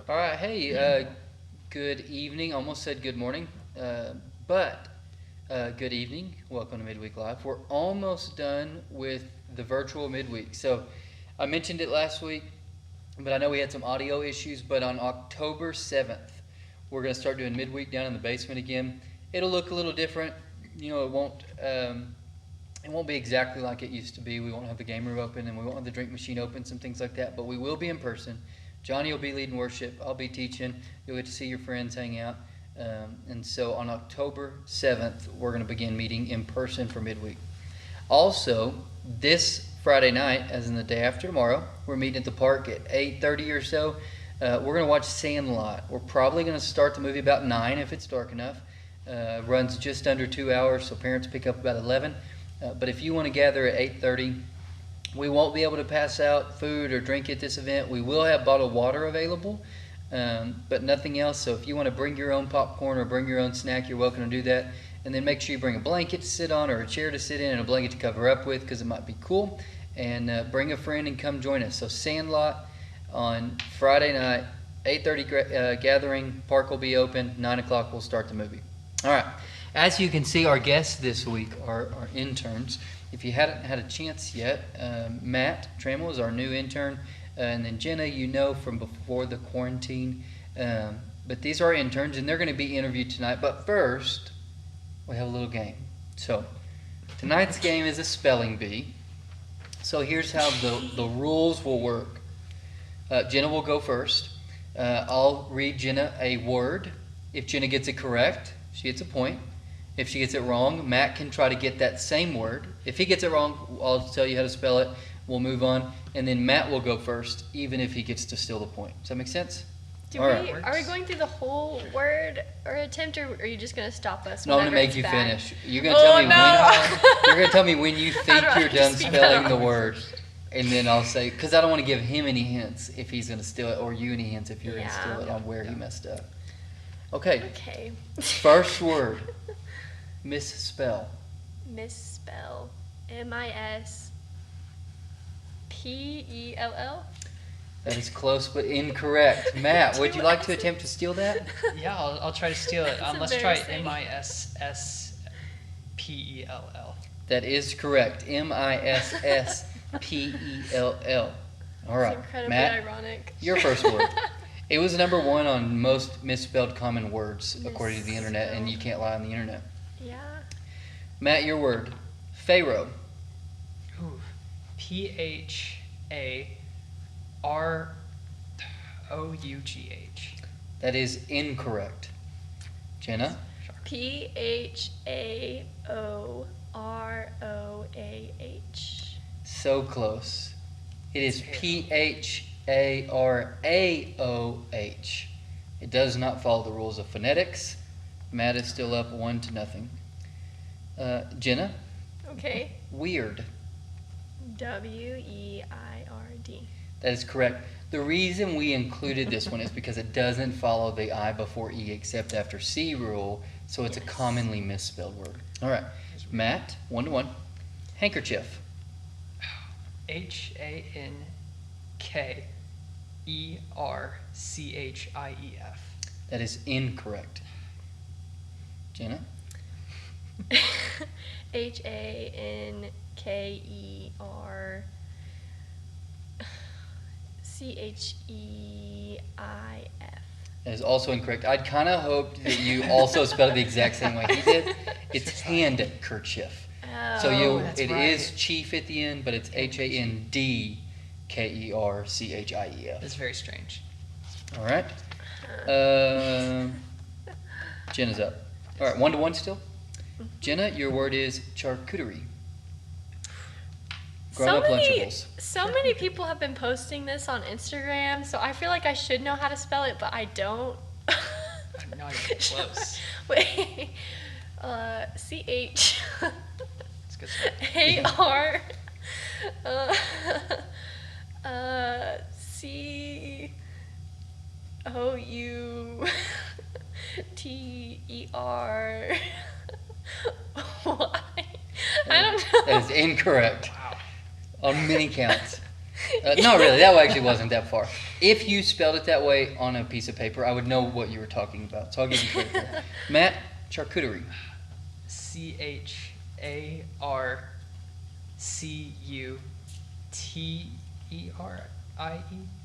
All right, hey, good evening. Almost said good morning, but good evening. Welcome to Midweek Live. We're almost done with the virtual midweek. So I mentioned it last week, but I know we had some audio issues. But on October 7th, we're going to start doing midweek down in the basement again. It'll look a little different. You know, it won't be exactly like it used to be. We won't have the game room open, and we won't have the drink machine open, some things like that. But we will be in person. Johnny will be leading worship. I'll be teaching. You'll get to see your friends hang out. And so on October 7th, we're going to begin meeting in person for midweek. Also, this Friday night, as in the day after tomorrow, we're meeting at the park at 8:30 or so. We're going to watch Sandlot. We're probably going to start the movie about 9 if it's dark enough. Runs just under 2 hours, so parents pick up about 11. But if you want to gather at 8:30, we won't be able to pass out food or drink at this event. We will have bottled water available, but nothing else. So if you want to bring your own popcorn or bring your own snack, you're welcome to do that. And then make sure you bring a blanket to sit on or a chair to sit in and a blanket to cover up with because it might be cool. And bring a friend and come join us. So Sandlot on Friday night, 8:30 gathering. Park will be open. 9 o'clock we'll start the movie. All right. As you can see, our guests this week are interns. If you hadn't had a chance yet, Matt Trammell is our new intern, and then Jenna, you know from before the quarantine. But these are interns, and they're going to be interviewed tonight. But first, we have a little game. So tonight's game is a spelling bee. So here's how the rules will work. Jenna will go first. I'll read Jenna a word. If Jenna gets it correct, she gets a point. If she gets it wrong, Matt can try to get that same word. If he gets it wrong, I'll tell you how to spell it. We'll move on. And then Matt will go first, even if he gets to steal the point. Does that make sense? Are we going through the whole word or attempt, or are you just going to stop us? No, I'm going to make you finish. You're going to tell me you're going to tell me when you think you're done spelling the word. And then I'll say, because I don't want to give him any hints if he's going to steal it, or you any hints if you're going to steal it on where he messed up. Okay. First word. Misspell. Misspell. M-I-S-P-E-L-L. That is close but incorrect. Matt, would you like to attempt to steal that? Yeah, I'll try to steal it. Let's try M-I-S-S-P-E-L-L. That is correct. M-I-S-S-P-E-L-L. All right, That's incredibly Matt, ironic. your first word. It was number 1 on most misspelled common words, according to the internet, and you can't lie on the internet. Yeah. Matt, your word. Pharaoh. Ooh. P-H-A-R-O-U-G-H. That is incorrect. Jenna? P-H-A-O-R-O-A-H. So close. It is P-H-A-R-A-O-H. It does not follow the rules of phonetics. Matt is still up 1-0. Jenna? Okay. Weird. W-E-I-R-D. That is correct. The reason we included this one is because it doesn't follow the I before E except after C rule, so it's a commonly misspelled word. All right. Matt, 1-1. Handkerchief. H-A-N-K-E-R-C-H-I-E-F. That is incorrect. Jenna? H-A-N-K-E-R-C-H-E-I-F. That is also incorrect. I'd kind of hoped that you also spelled it the exact same way he did. It's handkerchief. So it is chief at the end, but it's H-A-N-D-K-E-R-C-H-I-E-F. That's very strange. All right. Jenna's up. All right, 1-1 still. Jenna, your word is charcuterie. Grown-up Lunchables. So many people have been posting this on Instagram, so I feel like I should know how to spell it, but I don't. I'm not even close. Wait. C-H. That's good stuff. A-R. C-O-U-T-E-R. Why? I don't know. That is incorrect. Wow. On many counts. Not really. That actually wasn't that far. If you spelled it that way on a piece of paper, I would know what you were talking about. So I'll give you credit for that. Matt, charcuterie. CharCuterie.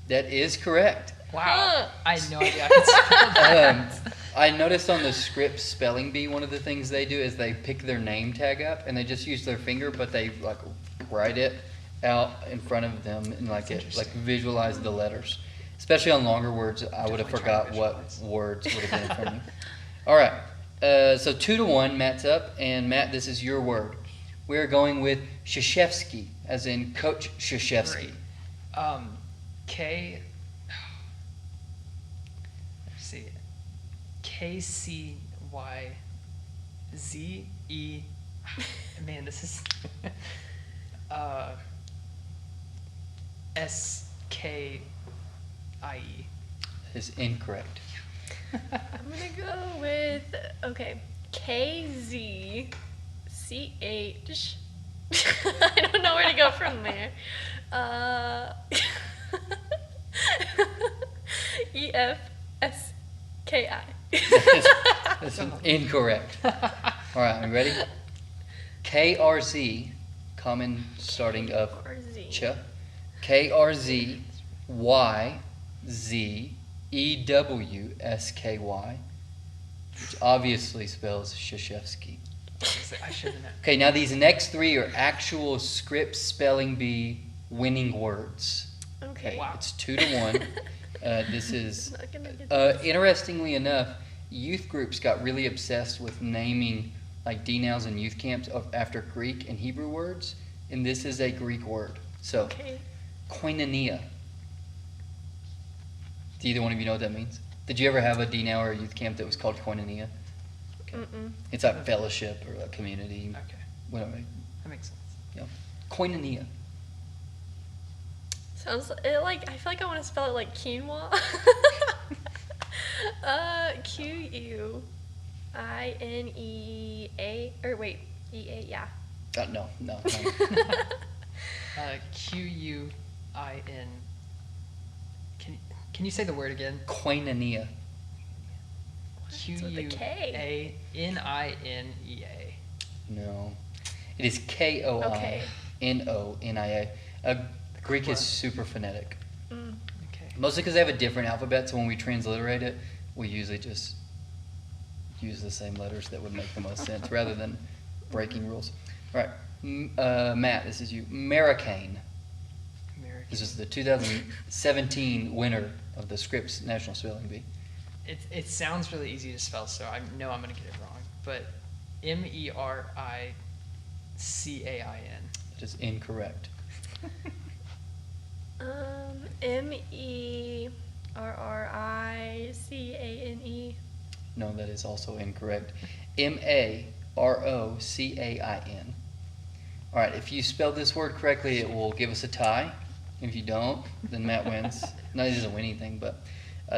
That is correct. Wow. I had no idea I could spell that. I noticed on the script spelling bee, one of the things they do is they pick their name tag up and they just use their finger, but they like write it out in front of them and like visualize the letters. Especially on longer words, I would have Definitely try to forgot what visualize. words would have been in front of me. All right, so 2-1, Matt's up, and Matt, this is your word. We're going with Krzyzewski, as in Coach Krzyzewski. Great. K. Let's see. KCYZE. Man, this is. SKIE. Is incorrect. I'm gonna go with KZCH. I don't know where to go from there. EFSKI. That's incorrect. All right, are you ready? KRZ, common starting of ch. KRZYZEWSKY, which obviously spells Krzyzewski. I should have known. Okay, now these next three are actual script spelling bee winning words. Okay. Wow. It's 2-1. This is, Not gonna get this. interestingly enough, youth groups got really obsessed with naming like D-nows in youth camps after Greek and Hebrew words, and this is a Greek word. So, Okay. koinonia. Do either one of you know what that means? Did you ever have a D-now or a youth camp that was called koinonia? Mm-mm. It's like fellowship or a community. Okay, Whatever. that makes sense. Koinonia. Sounds like I feel like I want to spell it like quinoa. QUINEA or wait, EA, yeah. No. QUIN. Can you say the word again? Koinonia. It's with a K. QUANINEA. No. It is Okay. KOINONIA. Greek is super phonetic. Mm. Okay. Mostly because they have a different alphabet, so when we transliterate it, we usually just use the same letters that would make the most sense rather than breaking rules. All right, Matt, this is you. Americane. American. This is the 2017 winner of the Scripps National Spelling Bee. It sounds really easy to spell, so I know I'm gonna get it wrong. But MERICAIN. It is incorrect. MERRICANE. No, that is also incorrect. MAROCAIN. All right, if you spelled this word correctly, it will give us a tie. If you don't, then Matt wins. No, he doesn't win anything, but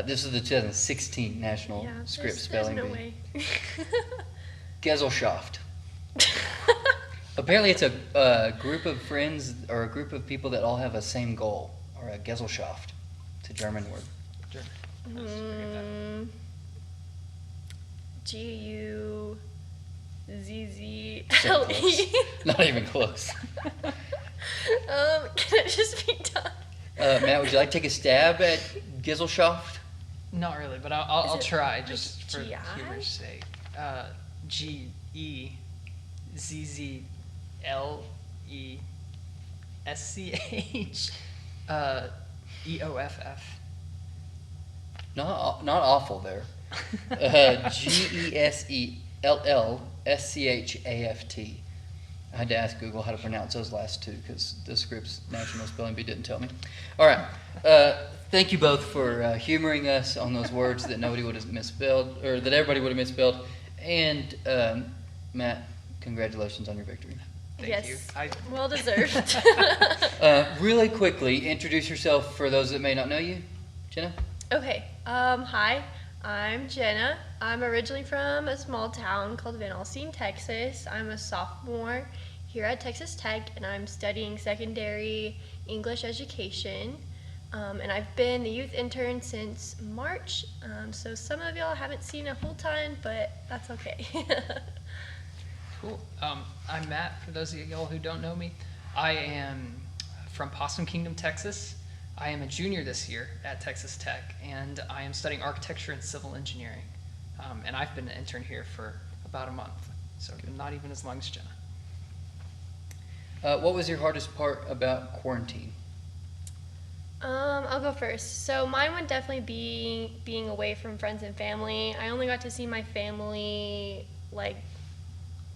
this is the 2016 National Yeah, Scripps there's Spelling no Bee. way. Gesellschaft. Apparently, it's a group of friends or a group of people that all have a same goal, or a Gesellschaft. It's a German word. German. Let's forget that. So GUZZLE. close. Not even close. Can it just be done? Matt, would you like to take a stab at Gesellschaft? Not really, but I'll it try like just for GI? humor's sake. GEZZLESCH EOFF. Not awful there. GESELLSCHAFT. I had to ask Google how to pronounce those last two because the Scripps National Spelling Bee didn't tell me. All right. Thank you both for humoring us on those words that nobody would have misspelled, or that everybody would have misspelled. And Matt, congratulations on your victory. Thank yes. you. Well deserved. Really quickly, introduce yourself for those that may not know you. Jenna? Okay. Hi, I'm Jenna. I'm originally from a small town called Van Alstyne, Texas. I'm a sophomore here at Texas Tech, and I'm studying secondary English education. And I've been the youth intern since March. So some of y'all haven't seen a full time, but that's okay. Cool. I'm Matt, for those of y'all who don't know me. I am from Possum Kingdom, Texas. I am a junior this year at Texas Tech, and I am studying architecture and civil engineering. And I've been an intern here for about a month, so not even as long as Jenna. What was your hardest part about quarantine? I'll go first. So mine would definitely be being away from friends and family. I only got to see my family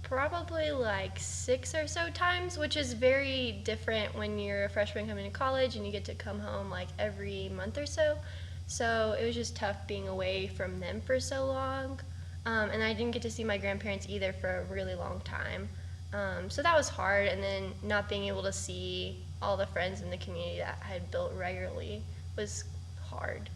probably 6 or so times, which is very different when you're a freshman coming to college and you get to come home every month or so. So it was just tough being away from them for so long. And I didn't get to see my grandparents either for a really long time. So that was hard, and then not being able to see all the friends in the community that I had built regularly was hard.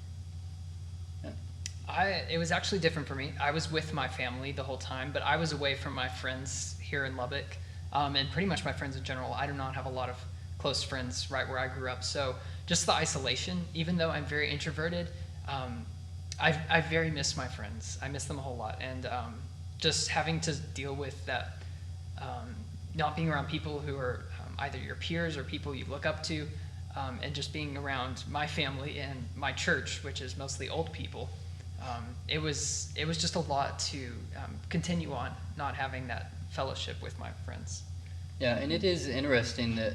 It was actually different for me. I was with my family the whole time, but I was away from my friends here in Lubbock, and pretty much my friends in general. I do not have a lot of close friends right where I grew up, so just the isolation, even though I'm very introverted, I very miss my friends. I miss them a whole lot, and just having to deal with that, not being around people who are either your peers or people you look up to, and just being around my family and my church, which is mostly old people. It was just a lot to continue on not having that fellowship with my friends. Yeah, and it is interesting that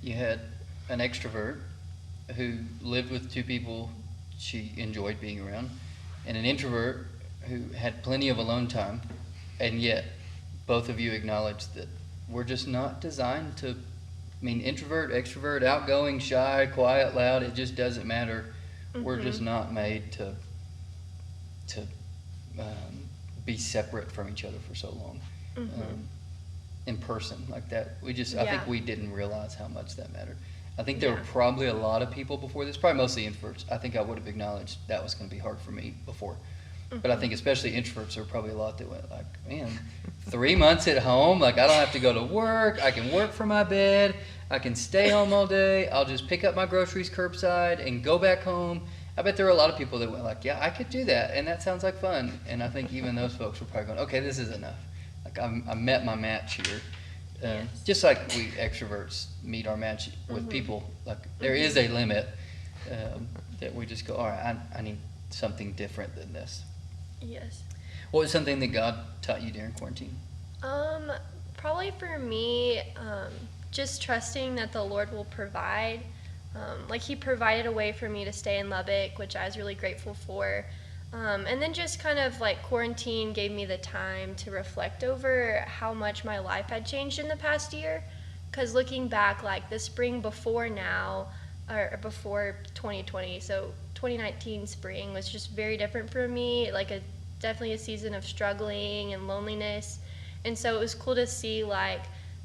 you had an extrovert who lived with two people she enjoyed being around, and an introvert who had plenty of alone time, and yet both of you acknowledged that we're just not designed to, introvert, extrovert, outgoing, shy, quiet, loud, it just doesn't matter. Mm-hmm. We're just not made to be separate from each other for so long. Mm-hmm. In person like that. I think we didn't realize how much that mattered. I think there were probably a lot of people before this, probably mostly introverts. I think I would have acknowledged that was going to be hard for me before. Mm-hmm. But I think especially introverts, there were probably a lot that went man, 3 months at home, I don't have to go to work, I can work from my bed, I can stay home all day, I'll just pick up my groceries curbside and go back home. I bet there were a lot of people that went I could do that, and that sounds like fun. And I think even those folks were probably going, okay, this is enough. I met my match here. Yes. Just like we extroverts meet our match with people, there is a limit that we just go, all right, I need something different than this. Yes. What was something that God taught you during quarantine? Probably for me, just trusting that the Lord will provide. He provided a way for me to stay in Lubbock, which I was really grateful for. And then just quarantine gave me the time to reflect over how much my life had changed in the past year. Because looking back, the spring before now, or before 2020, so 2019 spring was just very different for me, definitely a season of struggling and loneliness. And so it was cool to see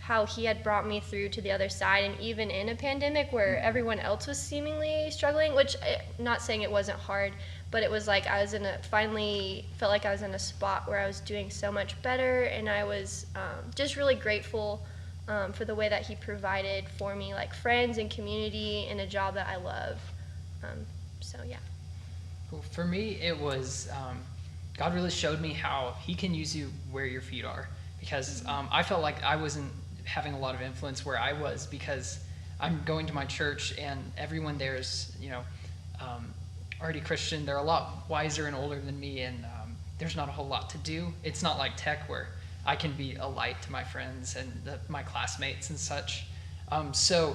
how he had brought me through to the other side, and even in a pandemic where everyone else was seemingly struggling, which, not saying it wasn't hard, but it was finally felt like I was in a spot where I was doing so much better, and I was just really grateful for the way that he provided for me, friends and community and a job that I love. So yeah. Well, for me, it was, God really showed me how he can use you where your feet are, because I felt like I wasn't having a lot of influence where I was, because I'm going to my church and everyone there is, already Christian. They're a lot wiser and older than me, and there's not a whole lot to do. It's not like tech where I can be a light to my friends and my classmates and such. So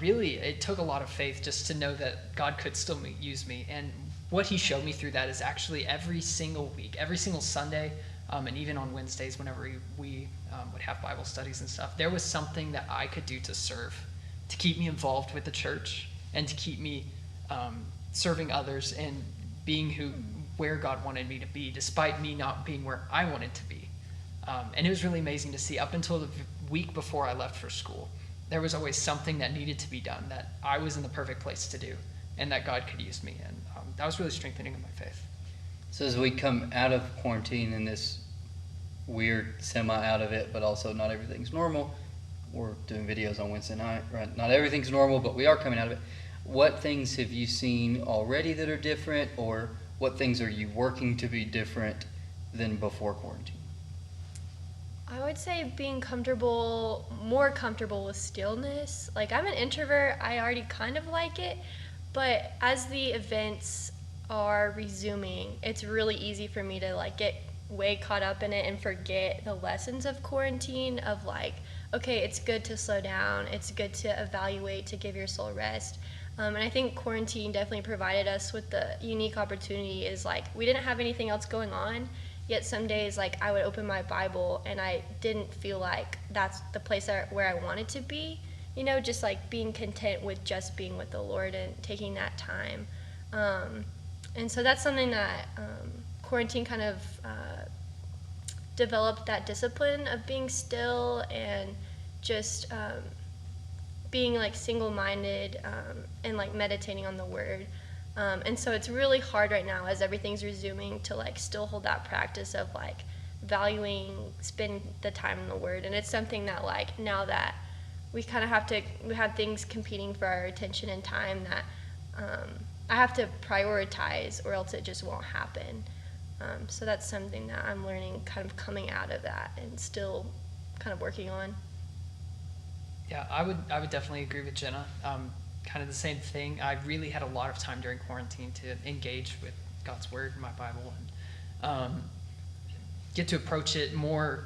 really, it took a lot of faith just to know that God could still use me. And what he showed me through that is actually every single week, every single Sunday, and even on Wednesdays whenever we would have Bible studies and stuff, there was something that I could do to serve, to keep me involved with the church, and to keep me serving others and being where God wanted me to be, despite me not being where I wanted to be. And it was really amazing to see. Up until the week before I left for school, there was always something that needed to be done that I was in the perfect place to do, and that God could use me. And that was really strengthening of my faith. So as we come out of quarantine in this weird semi out of it, but also not everything's normal, we're doing videos on Wednesday night, right? Not everything's normal, but we are coming out of it. What things have you seen already that are different, or what things are you working to be different than before quarantine? I would say being more comfortable with stillness. Like, I'm an introvert, I already kind of like it, but as the events are resuming, it's really easy for me to like get way caught up in it and forget the lessons of quarantine of like, okay, it's good to slow down, it's good to evaluate, to give your soul rest. And I think quarantine definitely provided us with the unique opportunity is like we didn't have anything else going on, yet some days like I would open my Bible and I didn't feel like that's the place where I wanted to be, just like being content with just being with the Lord and taking that time. And so that's something that quarantine kind of developed, that discipline of being still and just being like single-minded and like meditating on the Word. And so it's really hard right now as everything's resuming to like still hold that practice of like valuing spending the time in the Word. And it's something that like now that we kind of we have things competing for our attention and time that I have to prioritize or else it just won't happen. So that's something that I'm learning kind of coming out of that and still kind of working on. Yeah, I would definitely agree with Jenna. Kind of the same thing. I really had a lot of time during quarantine to engage with God's Word and my Bible and get to approach it more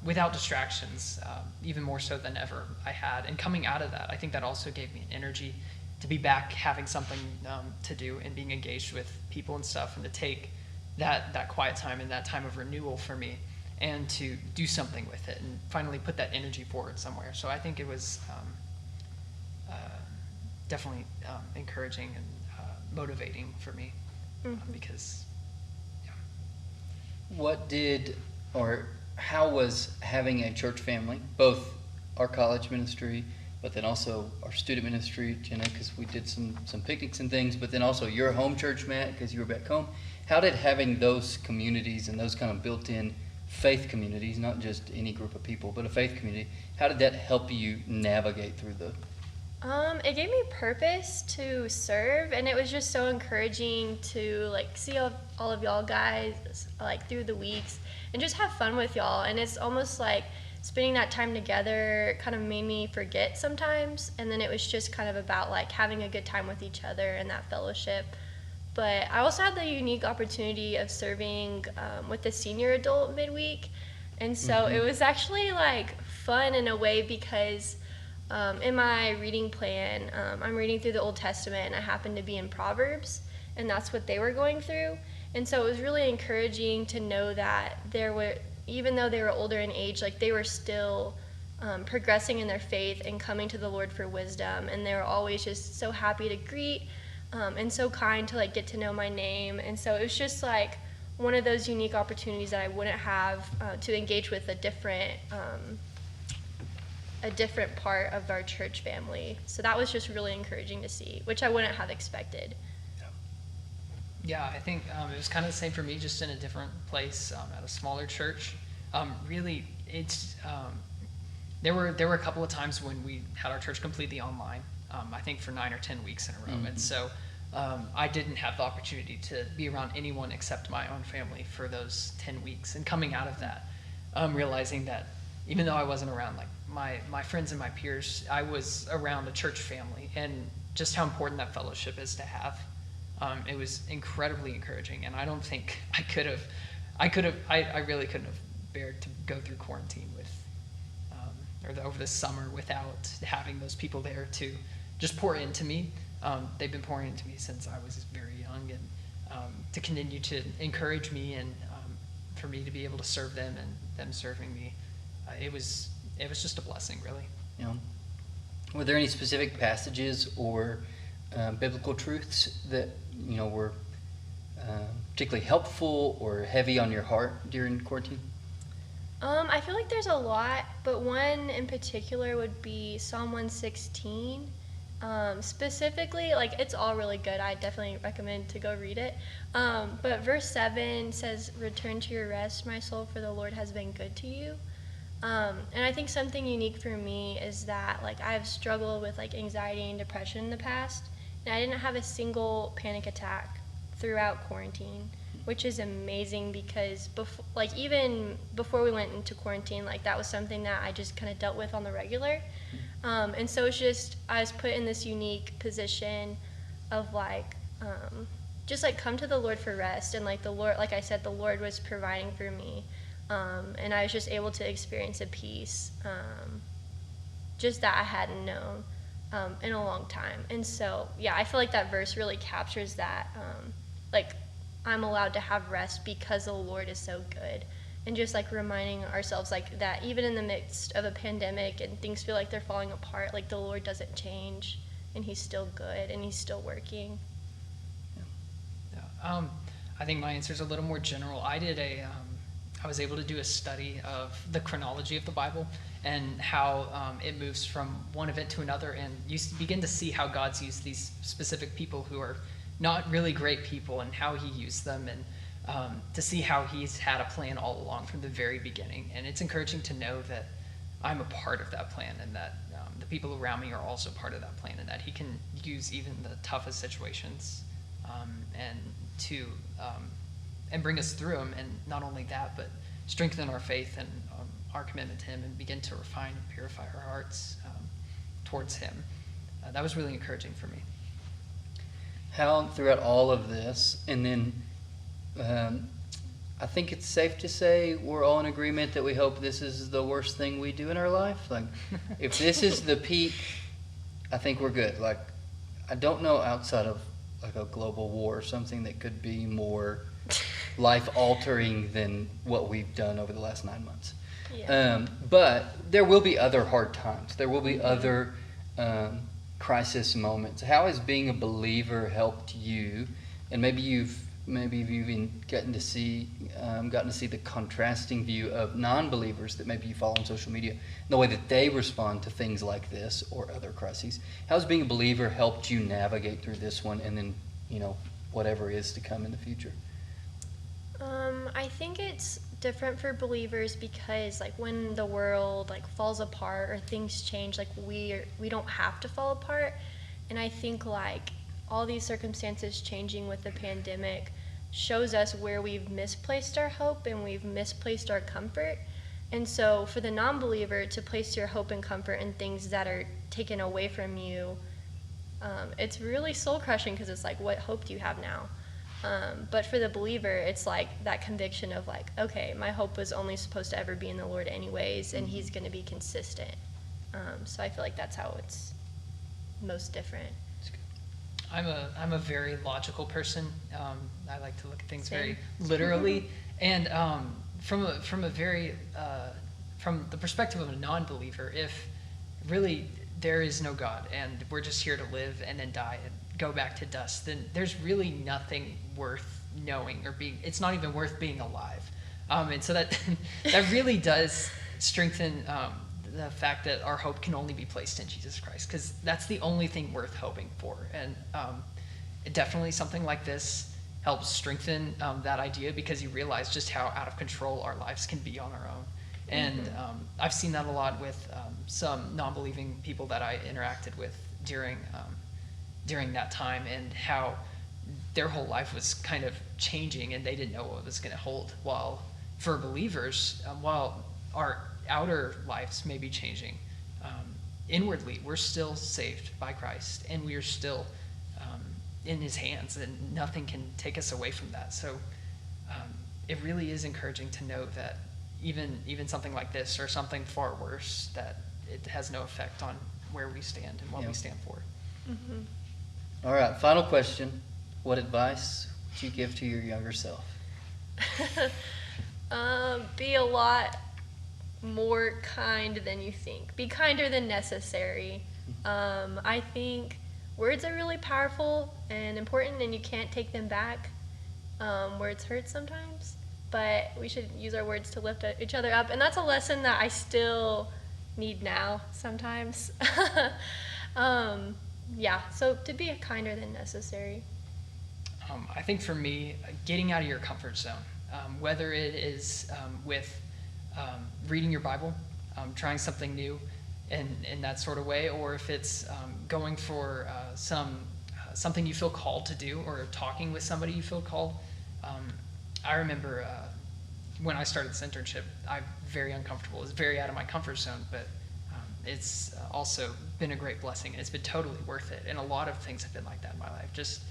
without distractions, even more so than ever I had. And coming out of that, I think that also gave me an energy to be back having something to do and being engaged with people and stuff, and to take that quiet time and that time of renewal for me and to do something with it and finally put that energy forward somewhere. So I think it was definitely encouraging and motivating for me because, yeah. What did, or how was having a church family, both our college ministry, but then also our student ministry, Jenna, because we did some picnics and things, but then also your home church, Matt, because you were back home. How did having those communities and those kind of built-in faith communities, not just any group of people, but a faith community, how did that help you navigate through the... It gave me purpose to serve, and it was just so encouraging to like see all of y'all guys like through the weeks and just have fun with y'all. And it's almost like spending that time together kind of made me forget sometimes, and then it was just kind of about like having a good time with each other and that fellowship. But I also had the unique opportunity of serving with the senior adult midweek, and so it was actually like fun in a way because in my reading plan, I'm reading through the Old Testament, and I happened to be in Proverbs, and that's what they were going through. And so it was really encouraging to know that even though they were older in age, like they were still progressing in their faith and coming to the Lord for wisdom, and they were always just so happy to greet and so kind to like get to know my name. And so it was just like one of those unique opportunities that I wouldn't have to engage with a different part of our church family. So that was just really encouraging to see, which I wouldn't have expected. Yeah, I think it was kind of the same for me, just in a different place at a smaller church. Really, it's there were a couple of times when we had our church completely online. I think for 9 or 10 weeks in a row, and so I didn't have the opportunity to be around anyone except my own family for those 10 weeks. And coming out of that, realizing that even though I wasn't around like my friends and my peers, I was around a church family, and just how important that fellowship is to have. It was incredibly encouraging, and I don't think I really couldn't have bared to go through quarantine with, over the summer without having those people there to just pour into me. They've been pouring into me since I was very young, and to continue to encourage me, and for me to be able to serve them and them serving me, it was just a blessing, really. Yeah. Were there any specific passages or biblical truths that were particularly helpful or heavy on your heart during quarantine? I feel like there's a lot, but one in particular would be Psalm 116. Specifically, like it's all really good. I definitely recommend to go read it. But verse 7 says, "Return to your rest, my soul, for the Lord has been good to you." And I think something unique for me is that like I've struggled with like anxiety and depression in the past, and I didn't have a single panic attack throughout quarantine, which is amazing because before, like even before we went into quarantine, like that was something that I just kind of dealt with on the regular. And so it's just I was put in this unique position of like just like come to the Lord for rest, and like the Lord, like I said, the Lord was providing for me, and I was just able to experience a peace just that I hadn't known in a long time. And so yeah, I feel like that verse really captures that. Like I'm allowed to have rest because the Lord is so good, and just like reminding ourselves like that even in the midst of a pandemic and things feel like they're falling apart, like the Lord doesn't change, and He's still good and He's still working. Yeah. I think my answer is a little more general. I was able to do a study of the chronology of the Bible and how it moves from one event to another, and you begin to see how God's used these specific people who are not really great people and how He used them, and to see how He's had a plan all along from the very beginning. And it's encouraging to know that I'm a part of that plan, and that the people around me are also part of that plan, and that He can use even the toughest situations and to and bring us through them. And not only that, but strengthen our faith and our commitment to Him, and begin to refine and purify our hearts towards Him. That was really encouraging for me. How throughout all of this, and then I think it's safe to say we're all in agreement that we hope this is the worst thing we do in our life. Like, if this is the peak, I think we're good. Like, I don't know outside of like a global war, something that could be more life-altering than what we've done over the last 9 months. Yeah. But there will be other hard times. There will be other crisis moments. How has being a believer helped you? And maybe you've even gotten to see the contrasting view of non-believers that maybe you follow on social media, and the way that they respond to things like this or other crises. How has being a believer helped you navigate through this one, and then whatever is to come in the future? I think it's different for believers because like when the world like falls apart or things change, like we don't have to fall apart. And I think like all these circumstances changing with the pandemic shows us where we've misplaced our hope and we've misplaced our comfort. And so for the non-believer to place your hope and comfort in things that are taken away from you, it's really soul crushing because it's like, what hope do you have now? But for the believer, it's like that conviction of like, okay, my hope was only supposed to ever be in the Lord anyways, and He's going to be consistent. So I feel like that's how it's most different. I'm a very logical person. I like to look at things Same. very literally, and from the perspective of a non-believer, if really there is no God and we're just here to live and then die and go back to dust, then there's really nothing worth knowing or being. It's not even worth being alive, and so that really does strengthen the fact that our hope can only be placed in Jesus Christ, because that's the only thing worth hoping for. And definitely something like this helps strengthen that idea, because you realize just how out of control our lives can be on our own. And I've seen that a lot with some non-believing people that I interacted with during that time, and how their whole life was kind of changing and they didn't know what it was going to hold. While for believers, while our outer lives may be changing, inwardly we're still saved by Christ, and we are still in His hands, and nothing can take us away from that. So it really is encouraging to know that even something like this, or something far worse, that it has no effect on where we stand and what we stand for. Mm-hmm. All right, final question. What advice would you give to your younger self? Be a lot more kind than you think. Be kinder than necessary. I think words are really powerful and important, and you can't take them back. Words hurt sometimes, but we should use our words to lift each other up, and that's a lesson that I still need now sometimes. So to be kinder than necessary. I think for me, getting out of your comfort zone, whether it is with reading your Bible, trying something new in that sort of way, or if it's going for something you feel called to do, or talking with somebody you feel called. I remember when I started this internship, I'm very uncomfortable. It's very out of my comfort zone, but it's also been a great blessing, and it's been totally worth it. And a lot of things have been like that in my life. Just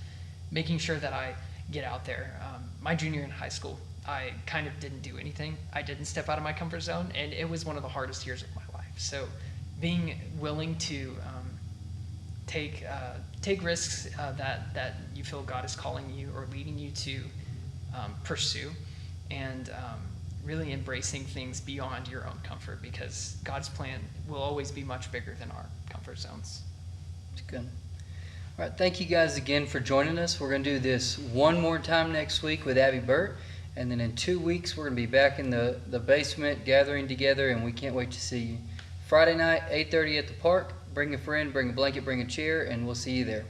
making sure that I get out there. My junior year in high school, I kind of didn't do anything. I didn't step out of my comfort zone, and it was one of the hardest years of my life. So being willing to take risks that you feel God is calling you or leading you to pursue, and really embracing things beyond your own comfort, because God's plan will always be much bigger than our comfort zones. It's good. All right, thank you guys again for joining us. We're going to do this one more time next week with Abby Burt, and then in 2 weeks we're going to be back in the basement gathering together, and we can't wait to see you. Friday night, 8:30 at the park. Bring a friend, bring a blanket, bring a chair, and we'll see you there.